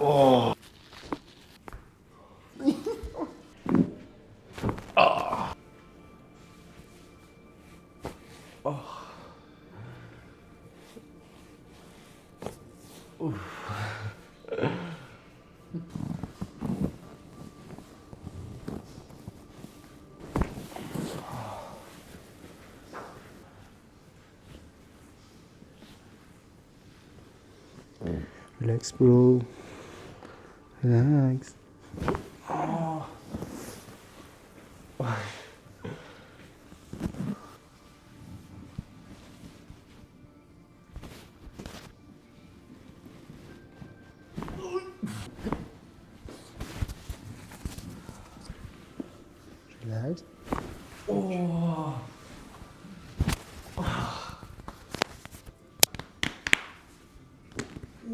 Oh. Relax, bro. Relax. Oh. Relax. Oh.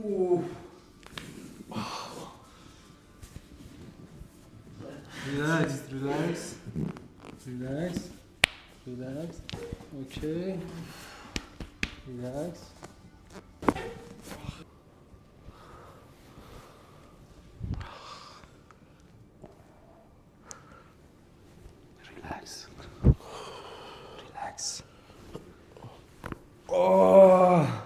Oh. Relax, relax. Relax. Relax. Okay. Relax. Relax. Relax. Oh.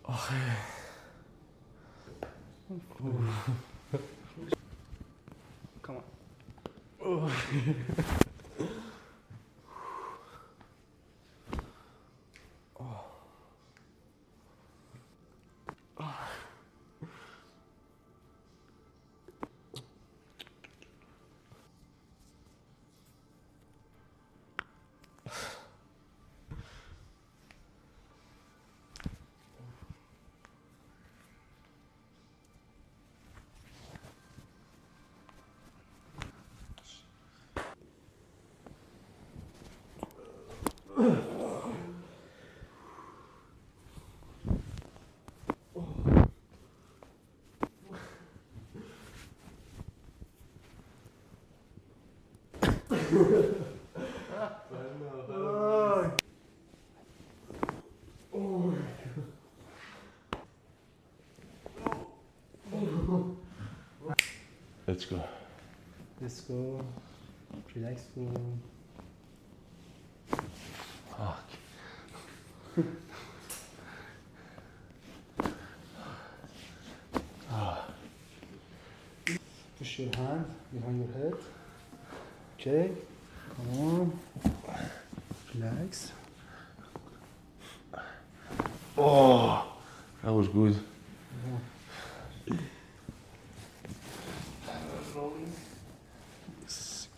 Okay. Come on. Oh. Let's go. Let's go. Relax, bro. Fuck. Push your hand behind your head. Okay. Come on. Relax. Oh, that was good.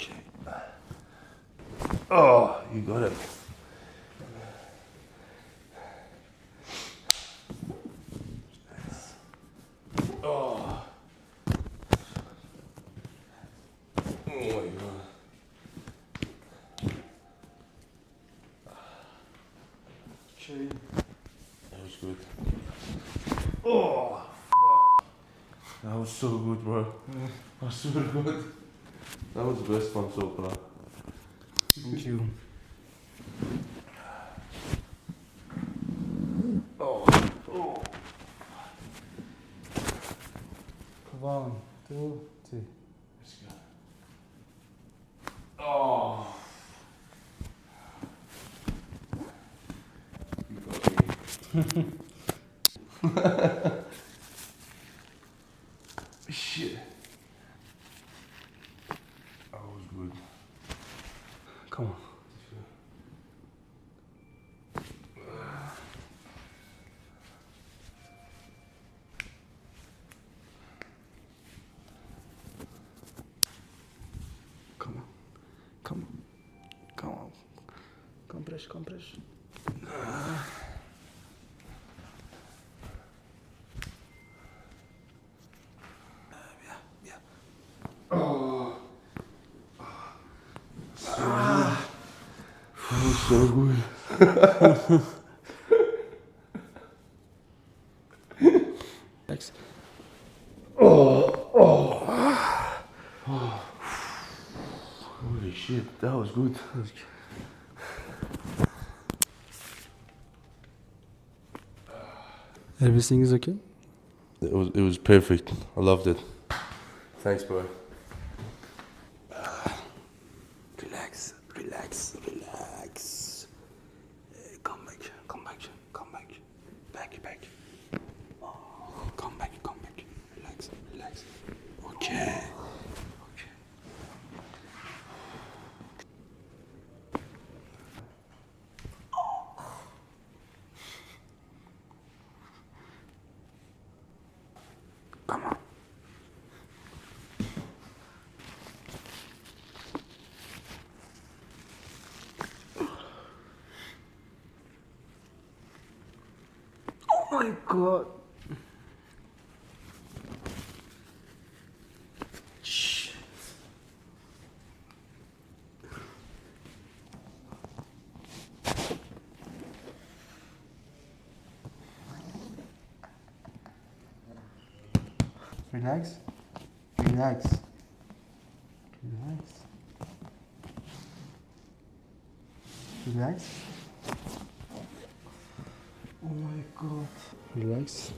Okay. Oh, you got it. Oh. Oh my god. Okay. That was good. Oh, fuck. That was so good, bro. That was super good. That was the best one so far. Thank you. Oh, oh. 1, 2, 3. Let's go. Oh. You got me. Shit. That was good. Come on. Come on. Come on. Come on. Compress, compress. Oh. That was so good. Relax. Holy shit, that was good. Everything is okay? It was perfect. I loved it. Thanks, bro. Relax, relax, relax. Come back, come back, come back. Back. Oh, come back. Relax, relax. Okay. Come on. Oh my god. Shh. Relax. Relax. Relax. Relax. Oh my god. Relax.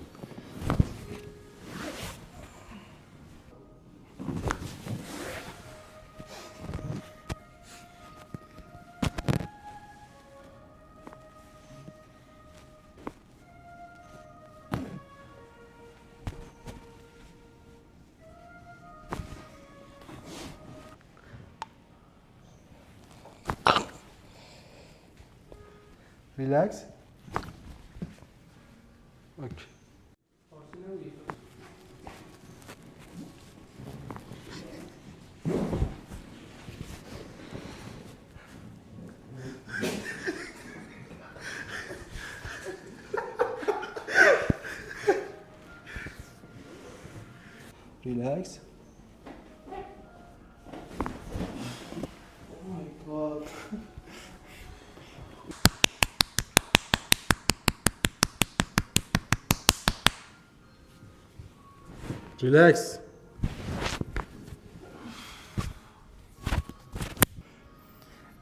Relax. Okay. Relax. Oh my god. Relax.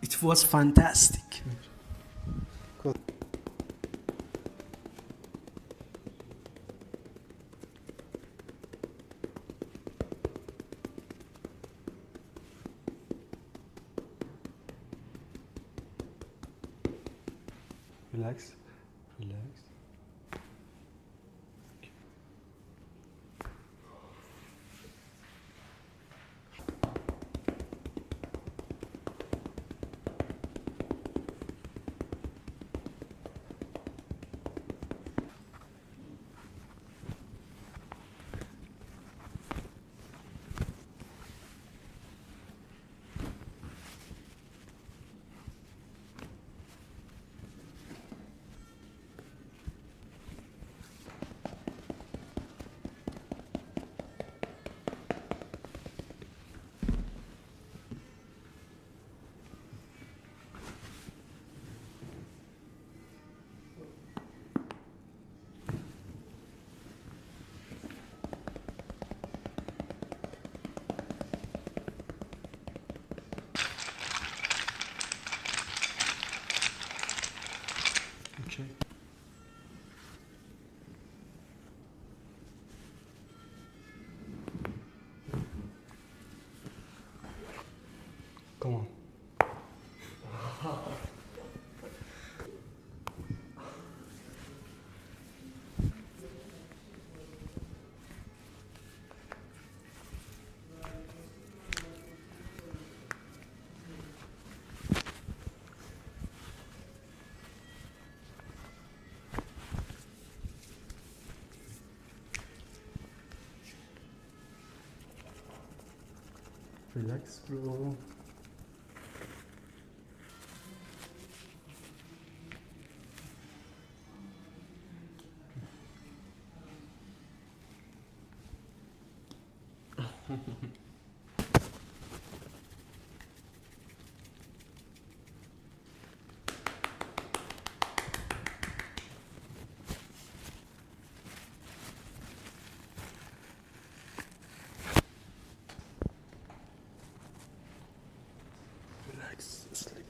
It was fantastic. Good. Relax. Relax. Okay. Come on. Relax, bro. Relax. Sleep.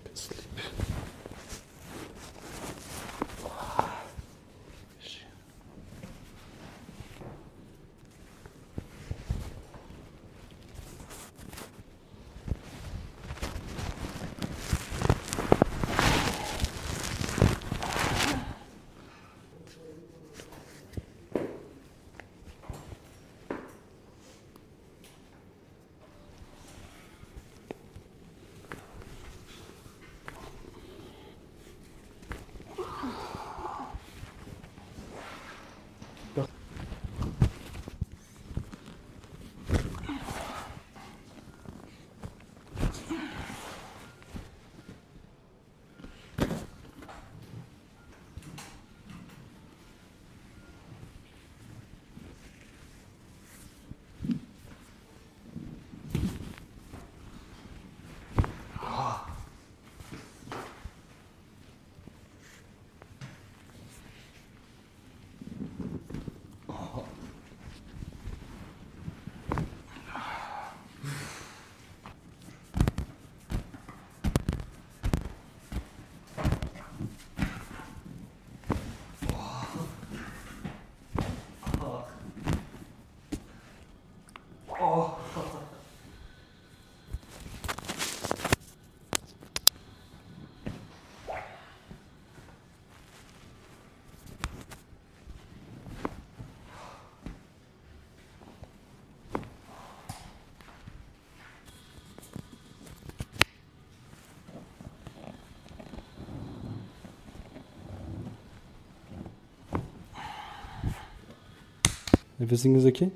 Everything is okay?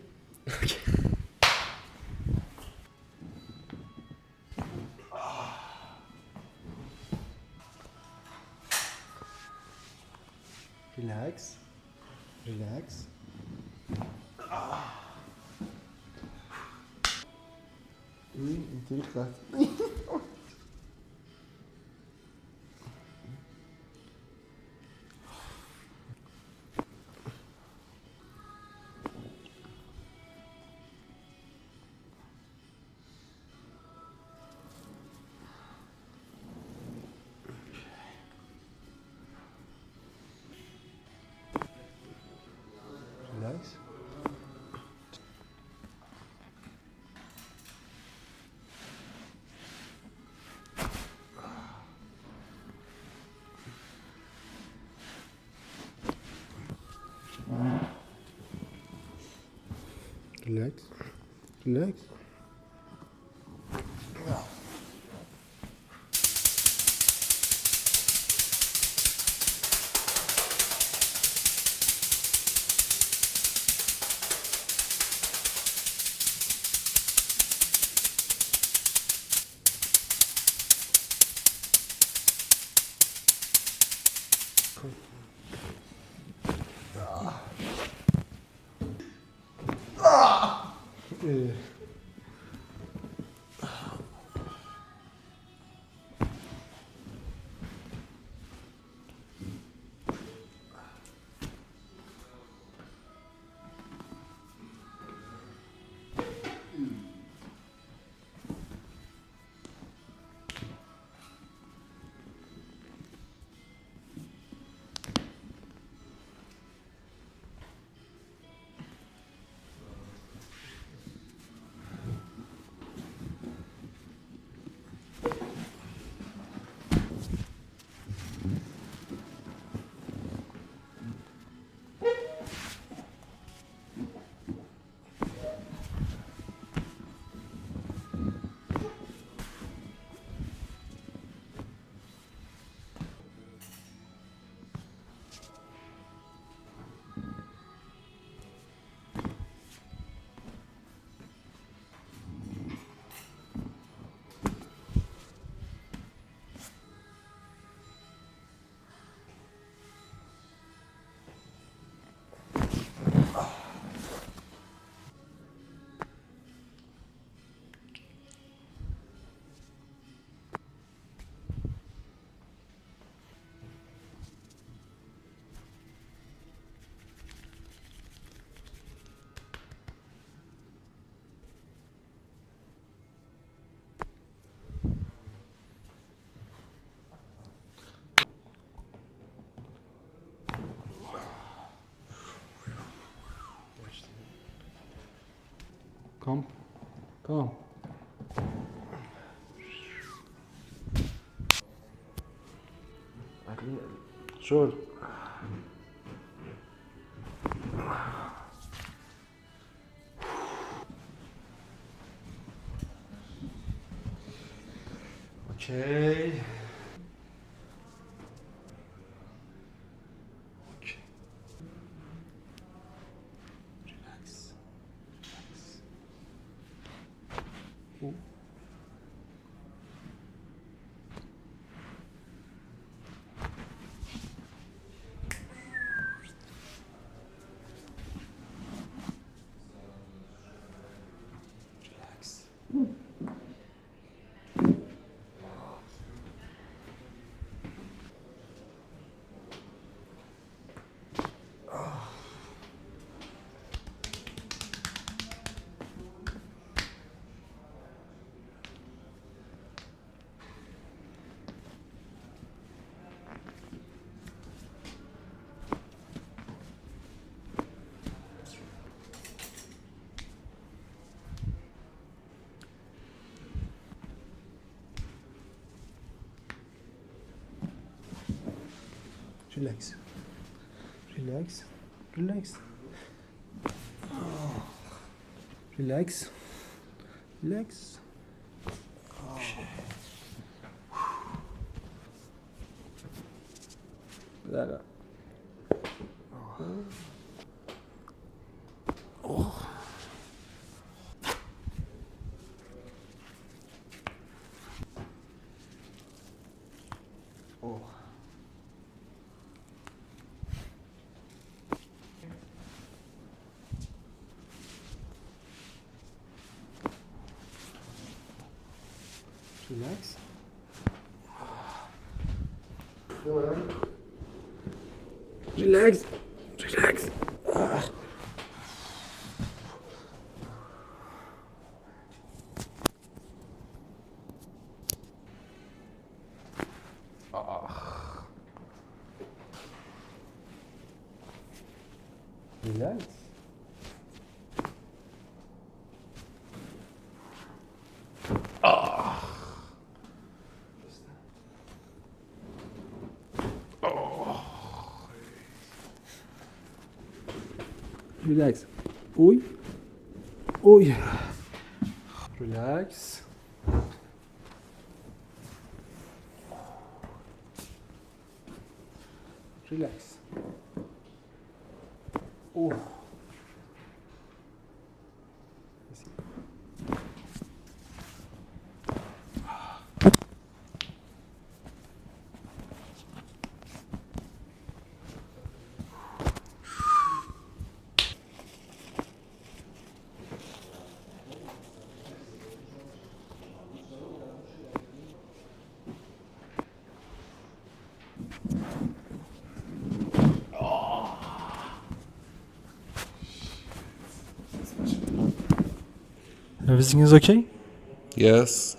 Relax. Relax. Natürlich recht. Relax. Relax. Relax. Come. Come. Sure. Okay. Relax. Relax. Relax. Relax. Relax. Relax. Relax. Bir dakika. Relax. Relax. Relax. Relax. Relax. Uy. Uy. Relax. Relax. Oh. Everything is okay? Yes.